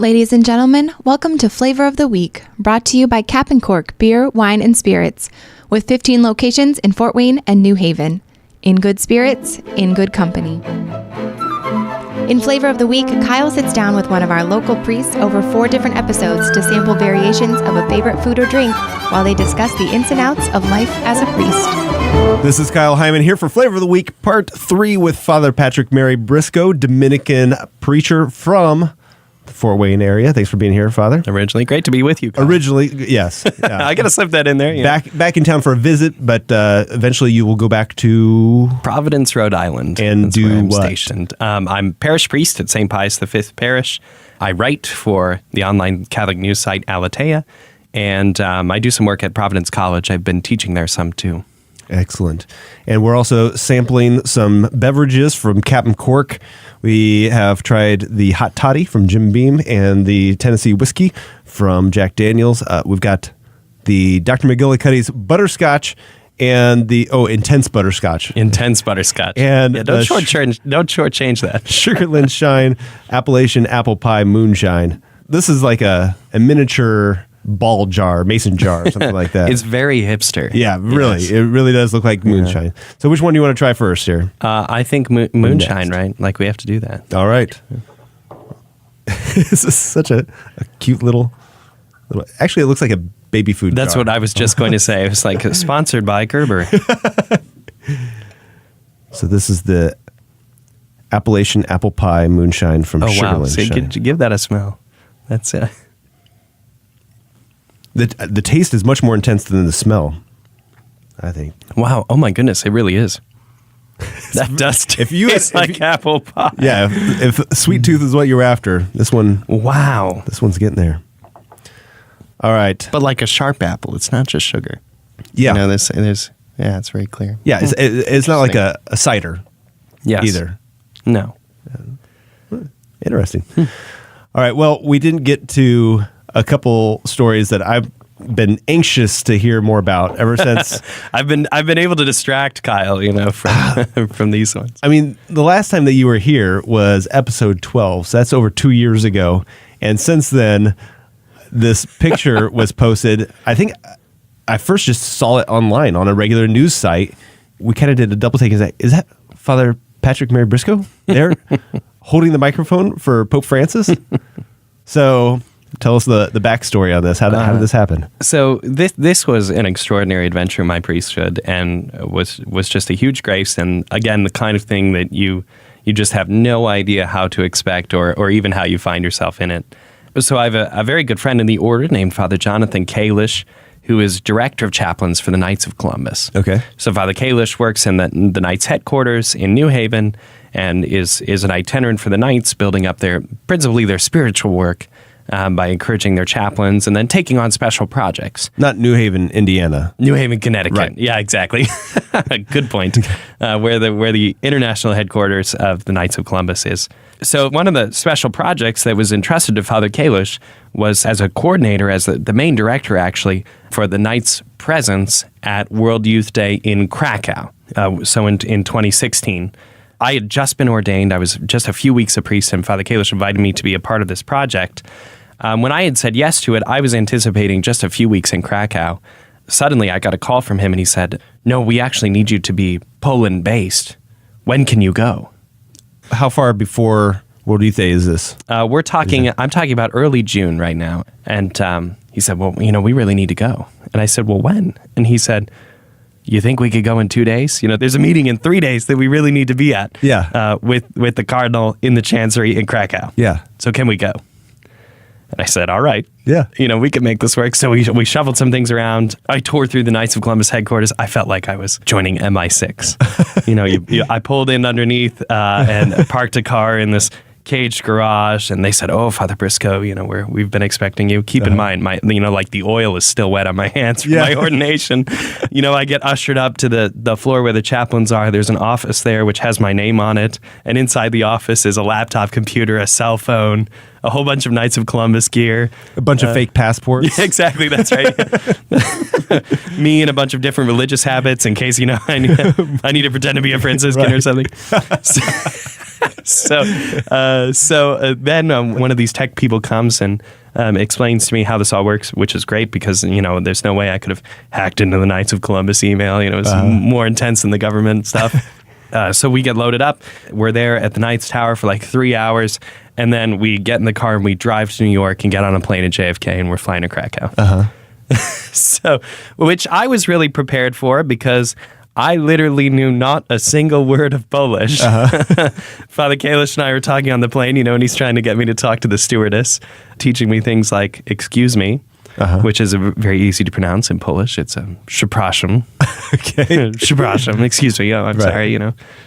Ladies and gentlemen, welcome to Flavor of the Week, brought to you by Cap and Cork Beer, Wine, and Spirits, with 15 locations in Fort Wayne and New Haven. In good spirits, in good company. In Flavor of the Week, Kyle sits down with one of our local priests over 4 different episodes to sample variations of a favorite food or drink while they discuss the ins and outs of life as a priest. This is Kyle Hyman here for Flavor of the Week, Part 3 with Father Patrick Mary Briscoe, Dominican preacher from the Fort Wayne area. Thanks for being here, Father. Originally, great to be with you, Kyle. Originally, yes. Yeah. I got to slip that in there. Back in town for a visit, but eventually you will go back to Providence, Rhode Island. And That's do where I'm what? stationed. I'm parish priest at St. Pius V Parish. I write for the online Catholic news site Alatea, and I do some work at Providence College. I've been teaching there some too. Excellent. And we're also sampling some beverages from Captain Cork. We have tried the Hot Toddy from Jim Beam and the Tennessee Whiskey from Jack Daniels. We've got the Dr. McGillicuddy's Butterscotch and the Intense Butterscotch. Intense Butterscotch. And don't shortchange that. Sugarland Shine Appalachian Apple Pie Moonshine. This is like a miniature ball jar, mason jar, or something like that. It's very hipster. Yeah, really. Yes. It really does look like moonshine. Yeah. So which one do you want to try first here? I think moonshine, next. Right? Like we have to do that. All right. This is such a cute little... Actually, it looks like a baby food That's jar. what I was just going to say. It was like sponsored by Gerber. So this is the Appalachian Apple Pie Moonshine from Sugarland. Wow. So give that a smell. That's it. The taste is much more intense than the smell, I think. Wow. Oh, my goodness. It really is. That does taste like apple pie. Yeah. If sweet tooth is what you're after, this one... Wow. This one's getting there. All right. But like a sharp apple. It's not just sugar. Yeah. You know, there's it's very clear. Yeah. It's not like a cider either. No. Interesting. All right. Well, we didn't get to a couple stories that I've been anxious to hear more about ever since. I've been able to distract Kyle, from these ones. I mean, the last time that you were here was episode 12, so that's over 2 years ago. And since then, this picture was posted. I think I first just saw it online on a regular news site. We kind of did a double take and said, is that Father Patrick Mary Briscoe there holding the microphone for Pope Francis? So tell us the backstory on this. How did this happen? So this was an extraordinary adventure in my priesthood, and was just a huge grace. And again, the kind of thing that you just have no idea how to expect, or even how you find yourself in it. So I have a very good friend in the order named Father Jonathan Kalish, who is director of chaplains for the Knights of Columbus. Okay. So Father Kalish works in the Knights headquarters in New Haven, and is an itinerant for the Knights, building up principally their spiritual work, by encouraging their chaplains and then taking on special projects. Not New Haven, Indiana. New Haven, Connecticut. Right. Yeah, exactly. Good point. Where the international headquarters of the Knights of Columbus is. So one of the special projects that was entrusted to Father Kalish was as a coordinator, as the main director actually, for the Knights' presence at World Youth Day in Krakow. So in 2016. I had just been ordained. I was just a few weeks a priest, and Father Kalish invited me to be a part of this project. When I had said yes to it, I was anticipating just a few weeks in Krakow. Suddenly, I got a call from him, and he said, "No, we actually need you to be Poland-based. When can you go?" How far before World Youth Day is this? I'm talking about early June right now. And he said, "Well, we really need to go." And I said, "Well, when?" And he said, "You think we could go in 2 days? There's a meeting in 3 days that we really need to be at. Yeah. With the Cardinal in the Chancery in Krakow. Yeah. So can we go?" And I said, "All right. Yeah. We can make this work." So we shuffled some things around. I toured through the Knights of Columbus headquarters. I felt like I was joining MI6. I pulled in underneath and parked a car in this caged garage, and they said, "Oh, Father Briscoe, we've been expecting you. Keep in mind, like the oil is still wet on my hands from my ordination." I get ushered up to the floor where the chaplains are. There's an office there which has my name on it, and inside the office is a laptop computer, a cell phone, a whole bunch of Knights of Columbus gear, a bunch of fake passports. Yeah, exactly, that's right. Me and a bunch of different religious habits in case I need to pretend to be a Franciscan or something. So then one of these tech people comes and explains to me how this all works, which is great because, there's no way I could have hacked into the Knights of Columbus email. It was more intense than the government stuff. So we get loaded up. We're there at the Knights Tower for like 3 hours. And then we get in the car and we drive to New York and get on a plane at JFK and we're flying to Krakow. So, which I was really prepared for because I literally knew not a single word of Polish. Father Kalish and I were talking on the plane, and he's trying to get me to talk to the stewardess, teaching me things like, excuse me, which is very easy to pronounce in Polish. It's przepraszam. Okay. Przepraszam, excuse me. Oh, I'm sorry,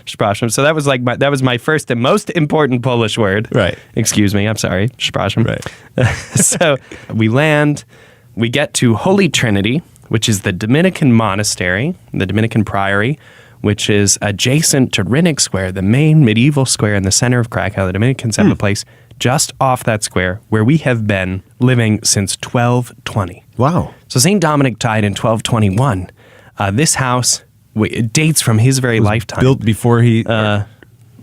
przepraszam. So that was that was my first and most important Polish word. Right. Excuse me, I'm sorry, przepraszam. Right. So we land, we get to Holy Trinity, which is the Dominican monastery, the Dominican priory, which is adjacent to Rynek Square, the main medieval square in the center of Krakow. The Dominicans have a place just off that square where we have been living since 1220. Wow. So St. Dominic died in 1221. This house it dates from his very lifetime. Built before he... at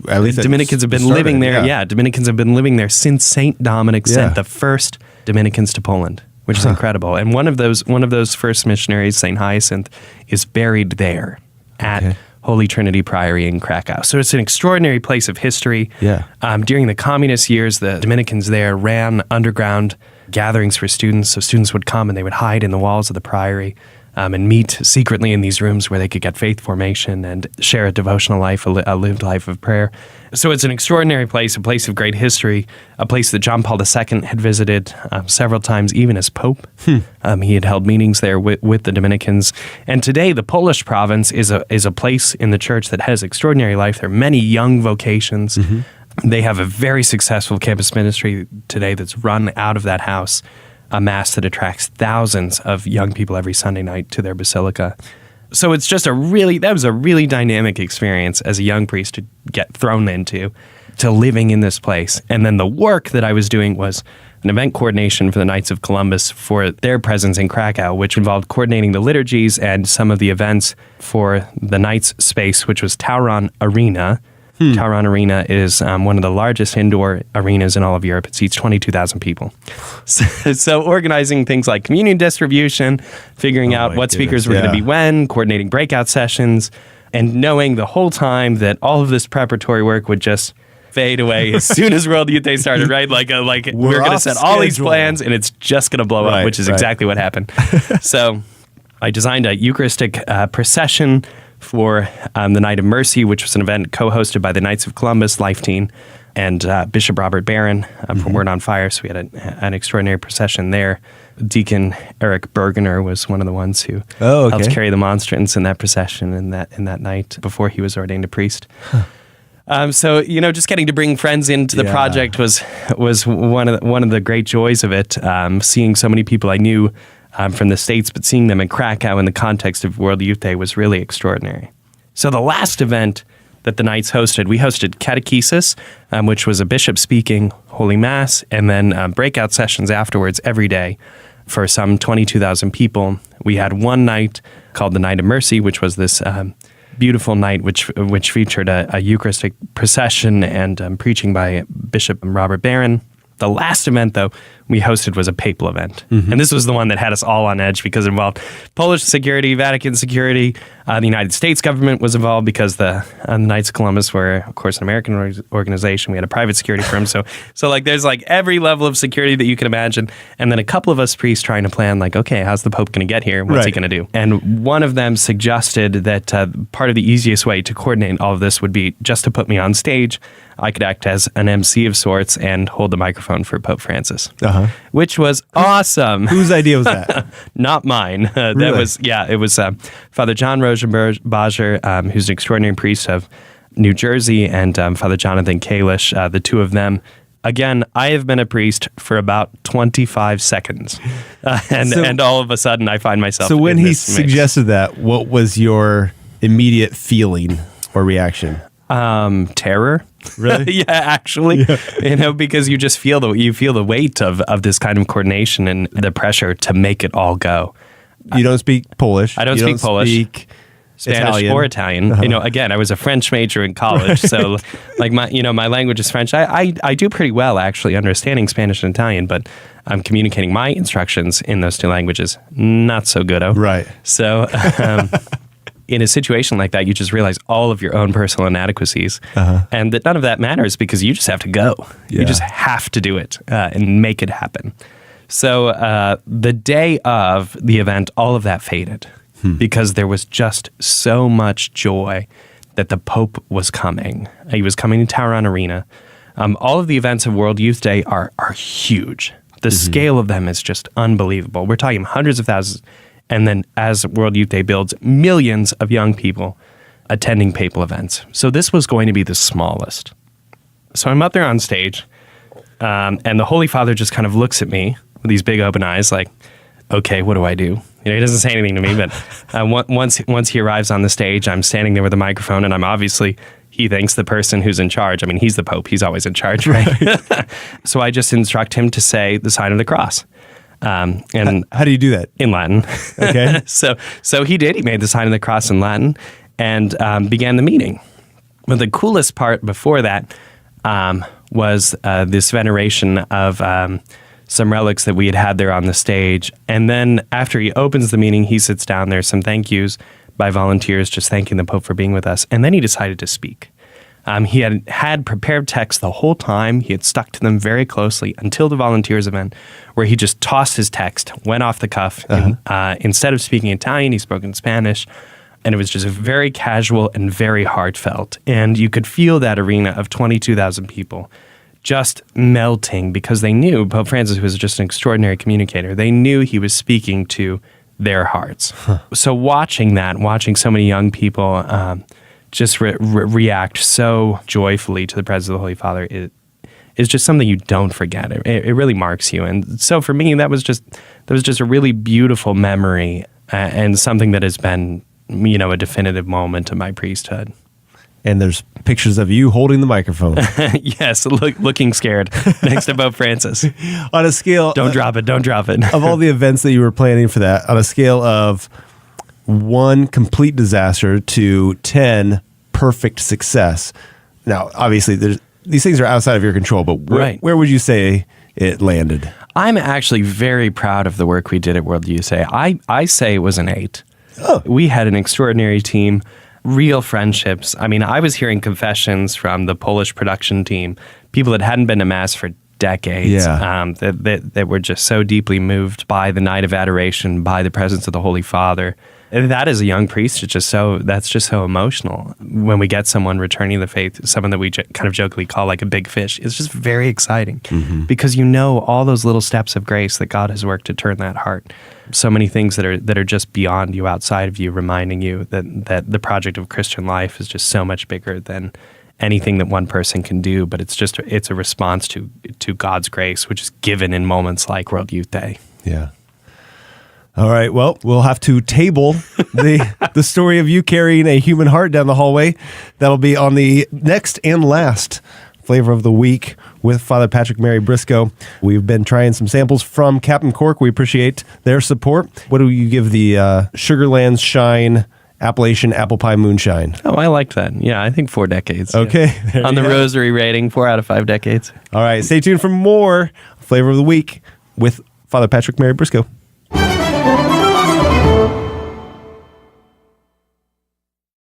least Dominicans have been living there. Yeah, Dominicans have been living there since St. Dominic sent the first Dominicans to Poland, which is incredible. And one of those first missionaries, St. Hyacinth, is buried there at Holy Trinity Priory in Krakow. So it's an extraordinary place of history. Yeah. During the communist years, the Dominicans there ran underground gatherings for students. So students would come and they would hide in the walls of the priory and meet secretly in these rooms where they could get faith formation and share a devotional life, a lived life of prayer. So it's an extraordinary place, a place of great history, a place that John Paul II had visited several times, even as Pope. He had held meetings there with the Dominicans. And today, the Polish province is a place in the church that has extraordinary life. There are many young vocations. They have a very successful campus ministry today that's run out of that house, a mass that attracts thousands of young people every Sunday night to their basilica. So it's just that was a really dynamic experience as a young priest to get thrown into, to living in this place. And then the work that I was doing was an event coordination for the Knights of Columbus for their presence in Krakow, which involved coordinating the liturgies and some of the events for the Knights space, which was Tauron Arena. Tauron Arena is one of the largest indoor arenas in all of Europe. It seats 22,000 people. So organizing things like communion distribution, figuring out what speakers were going to be when, coordinating breakout sessions, and knowing the whole time that all of this preparatory work would just fade away as soon as World Youth Day started, right? Like we're going to set all these plans and it's just going to blow up, which is exactly what happened. So I designed a Eucharistic procession for the Night of Mercy, which was an event co-hosted by the Knights of Columbus Life Team and Bishop Robert Barron from Word on Fire. So we had an extraordinary procession there. Deacon Eric Bergener was one of the ones who helped carry the monstrance in that procession in that night before he was ordained a priest. So just getting to bring friends into the project was one of the great joys of it. Seeing so many people I knew from the States, but seeing them in Krakow in the context of World Youth Day was really extraordinary. So the last event that the Knights hosted, we hosted catechesis, which was a bishop speaking Holy Mass, and then breakout sessions afterwards every day for some 22,000 people. We had one night called the Night of Mercy, which was this beautiful night which featured a Eucharistic procession and preaching by Bishop Robert Barron. The last event, though, we hosted was a papal event. And this was the one that had us all on edge because it involved Polish security, Vatican security. The United States government was involved because the Knights of Columbus were, of course, an American organization. We had a private security firm. So there's every level of security that you can imagine. And then a couple of us priests trying to plan, okay, how's the Pope going to get here? What's he going to do? And one of them suggested that part of the easiest way to coordinate all of this would be just to put me on stage. I could act as an MC of sorts and hold the microphone for Pope Francis, which was awesome. Whose idea was that? Not mine. Really? It was Father John Rosenbacher, who's an extraordinary priest of New Jersey, and Father Jonathan Kalish, the two of them. Again, I have been a priest for about 25 seconds, and all of a sudden I find myself. So when he suggested that, what was your immediate feeling or reaction? Terror. Really? Yeah, actually, because you just feel the weight of this kind of coordination and the pressure to make it all go. You don't speak Polish. I don't speak Polish. Spanish or Italian. Again, I was a French major in college, so like my language is French. I do pretty well actually understanding Spanish and Italian, but I'm communicating my instructions in those two languages. Not so good-o. Right. So in a situation like that, you just realize all of your own personal inadequacies and that none of that matters because you just have to go. Yeah. You just have to do it and make it happen. So the day of the event, all of that faded because there was just so much joy that the Pope was coming. He was coming to Taron Arena. All of the events of World Youth Day are huge. The scale of them is just unbelievable. We're talking hundreds of thousands. And then as World Youth Day builds, millions of young people attending papal events. So this was going to be the smallest. So I'm up there on stage, and the Holy Father just kind of looks at me with these big open eyes like, okay, what do I do? He doesn't say anything to me, but once he arrives on the stage, I'm standing there with a microphone, and I'm obviously, he thinks, the person who's in charge. I mean, he's the Pope. He's always in charge, right? So I just instruct him to say the sign of the cross. And how do you do that? In Latin. Okay. So he did. He made the sign of the cross in Latin and began the meeting. But the coolest part before that was this veneration of some relics that we had there on the stage. And then after he opens the meeting, he sits down. There's some thank yous by volunteers just thanking the Pope for being with us. And then he decided to speak. He had prepared texts the whole time. He had stuck to them very closely until the volunteers event, where he just tossed his text, went off the cuff. And, instead of speaking Italian, he spoke in Spanish. And it was just very casual and very heartfelt. And you could feel that arena of 22,000 people just melting because they knew Pope Francis was just an extraordinary communicator. They knew he was speaking to their hearts. So watching so many young people just react so joyfully to the presence of the Holy Father is just something you don't forget. It really marks you. And so for me, that was just a really beautiful memory and something that has been, a definitive moment of my priesthood. And there's pictures of you holding the microphone. Yes, looking scared next to Pope Francis. On a scale... Don't drop it. Of all the events that you were planning for that, on a scale of 1 complete disaster to 10 perfect success. Now, obviously, these things are outside of your control, but where would you say it landed? I'm actually very proud of the work we did at World Youth Day. I say it was an 8. Oh. We had an extraordinary team. Real friendships. I mean, I was hearing confessions from the Polish production team, people that hadn't been to Mass for decades, that were just so deeply moved by the night of adoration, by the presence of the Holy Father. And that as a young priest, that's just so emotional. When we get someone returning the faith, someone that we kind of jokingly call like a big fish, it's just very exciting because all those little steps of grace that God has worked to turn that heart. So many things that are just beyond you, outside of you, reminding you that the project of Christian life is just so much bigger than anything that one person can do. But it's a response to God's grace, which is given in moments like World Youth Day. Yeah. All right. Well, we'll have to table the story of you carrying a human heart down the hallway. That'll be on the next and last Flavor of the Week with Father Patrick Mary Briscoe. We've been trying some samples from Captain Cork. We appreciate their support. What do you give the Sugarlands Shine Appalachian Apple Pie Moonshine? Oh, I liked that. Yeah, I think 4 decades. Okay. Yeah. On the Rosary rating, 4 out of 5 decades. All right. Stay tuned for more Flavor of the Week with Father Patrick Mary Briscoe.